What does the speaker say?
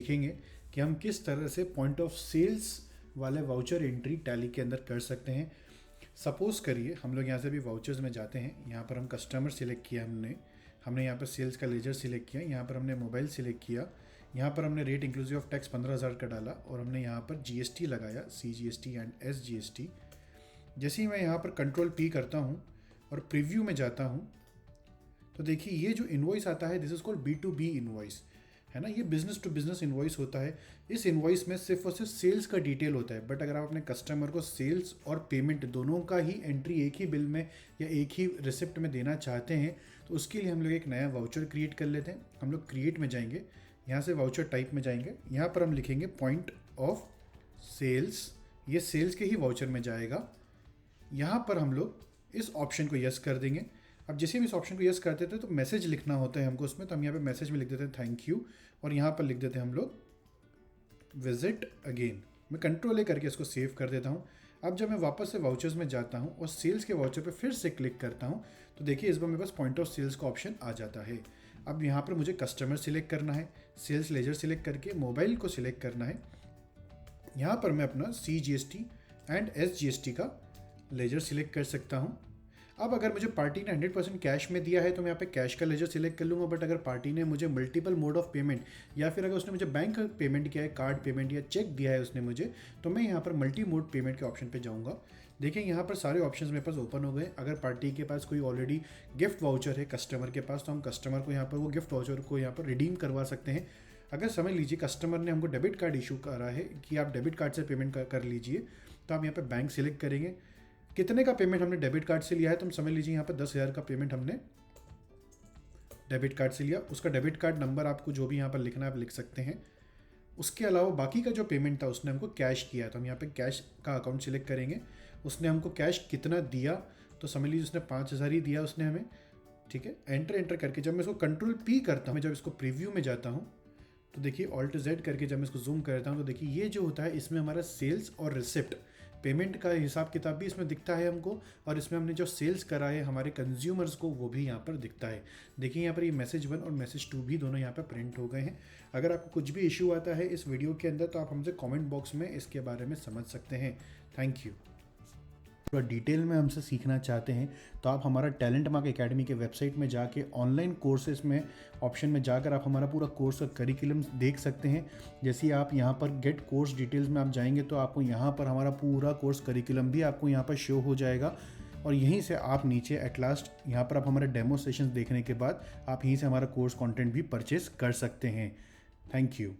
देखेंगे कि हम किस तरह से पॉइंट ऑफ सेल्स वाले वाउचर एंट्री टैली के अंदर कर सकते हैं। सपोज करिए हम लोग यहाँ से भी वाउचर्स में जाते हैं, यहाँ पर हम कस्टमर सिलेक्ट किया, हमने यहाँ पर सेल्स का लेजर सिलेक्ट किया, यहाँ पर हमने मोबाइल सिलेक्ट किया, यहाँ पर हमने रेट इंक्लूसिव ऑफ टैक्स 15,000 का डाला और हमने यहाँ पर जीएसटी लगाया, CGST एंड SGST। जैसे ही मैं यहाँ पर कंट्रोल P करता हूँ और प्रीव्यू में जाता हूँ तो देखिए ये जो इन्वॉइस आता है this is called B2B invoice, है ना। ये बिजनेस टू बिजनेस इन्वॉइस होता है। इस इन्वॉइस में सिर्फ और सिर्फ सेल्स का डिटेल होता है, बट अगर आप अपने कस्टमर को सेल्स और पेमेंट दोनों का ही एंट्री एक ही बिल में या एक ही रिसिप्ट में देना चाहते हैं तो उसके लिए हम लोग एक नया वाउचर क्रिएट कर लेते हैं। हम लोग क्रिएट में जाएंगे, यहाँ से वाउचर टाइप में जाएंगे, यहाँ पर हम लिखेंगे पॉइंट ऑफ सेल्स, ये सेल्स के ही वाउचर में जाएगा। यहाँ पर हम लोग इस ऑप्शन को यस कर देंगे। अब जैसे हम इस ऑप्शन को यस करते थे तो मैसेज लिखना होता है हमको उसमें, तो हम यहाँ पे मैसेज में लिख देते हैं थैंक यू और यहाँ पर लिख देते हैं हम लोग विजिट अगेन। मैं कंट्रोल A करके इसको सेव कर देता हूँ। अब जब मैं वापस से वाउचर्स में जाता हूँ और सेल्स के वाउचर पे फिर से क्लिक करता हूँ तो देखिए इस बार मेरे पास पॉइंट ऑफ सेल्स का ऑप्शन आ जाता है। अब यहाँ पर मुझे कस्टमर सिलेक्ट करना है, सेल्स लेजर सिलेक्ट करके मोबाइल को सिलेक्ट करना है। यहाँ पर मैं अपना CGST एंड SGST का लेजर सिलेक्ट कर सकता हूँ। अब अगर मुझे पार्टी ने 100% कैश में दिया है तो मैं यहाँ पे कैश का लेजर सिलेक्ट कर लूँगा, बट अगर पार्टी ने मुझे मल्टीपल मोड ऑफ पेमेंट या फिर अगर उसने मुझे बैंक पेमेंट किया है, कार्ड पेमेंट या चेक दिया है उसने मुझे, तो मैं यहाँ पर मल्टी मोड पेमेंट के ऑप्शन पे जाऊँगा। देखिए यहाँ पर सारे ऑप्शंस मेरे पास ओपन हो गए। अगर पार्टी के पास कोई ऑलरेडी गिफ्ट वाउचर है कस्टमर के पास तो हम कस्टमर को यहाँ पर वो गिफ्ट वाउचर को यहाँ पर रिडीम करवा सकते हैं। अगर समझ लीजिए कस्टमर ने हमको डेबिट कार्ड इशू करा है कि आप डेबिट कार्ड से पेमेंट कर लीजिए, तो आप यहाँ पर बैंक सिलेक्ट करेंगे। कितने का पेमेंट हमने डेबिट कार्ड से लिया है तो हम समझ लीजिए यहाँ पर 10,000 का पेमेंट हमने डेबिट कार्ड से लिया। उसका डेबिट कार्ड नंबर आपको जो भी यहाँ पर लिखना है आप लिख सकते हैं। उसके अलावा बाकी का जो पेमेंट था उसने हमको कैश किया है तो हम यहाँ पे कैश का अकाउंट सिलेक्ट करेंगे। उसने हमको कैश कितना दिया तो समझ लीजिए उसने 5,000 ही दिया उसने हमें, ठीक है। एंटर करके जब मैं इसको कंट्रोल P करता हूँ, जब इसको प्रीव्यू में जाता हूँ तो देखिए Alt Z करके जब मैं इसको जूम करता हूँ तो देखिए ये जो होता है इसमें हमारा सेल्स और रिसिप्ट पेमेंट का हिसाब किताब भी इसमें दिखता है हमको, और इसमें हमने जो सेल्स करा है हमारे कंज्यूमर्स को वो भी यहाँ पर दिखता है। देखिए यहाँ पर ये मैसेज 1 और मैसेज 2 भी दोनों यहाँ पर प्रिंट हो गए हैं। अगर आपको कुछ भी इशू आता है इस वीडियो के अंदर तो आप हमसे कमेंट बॉक्स में इसके बारे में समझ सकते हैं। Thank you. थोड़ा डिटेल में हमसे सीखना चाहते हैं तो आप हमारा टैलेंट मार्क एकेडमी के वेबसाइट में जाके ऑनलाइन कोर्सेज में ऑप्शन में जाकर आप हमारा पूरा कोर्स का करिकुलम देख सकते हैं। जैसे ही आप यहाँ पर गेट कोर्स डिटेल्स में आप जाएंगे तो आपको यहाँ पर हमारा पूरा कोर्स करिकुलम भी आपको यहाँ पर शो हो जाएगा, और यहीं से आप नीचे एट लास्ट यहाँ पर आप हमारे डेमो सेशंस देखने के बाद आप यहीं से हमारा कोर्स कंटेंट भी परचेस कर सकते हैं। Thank you.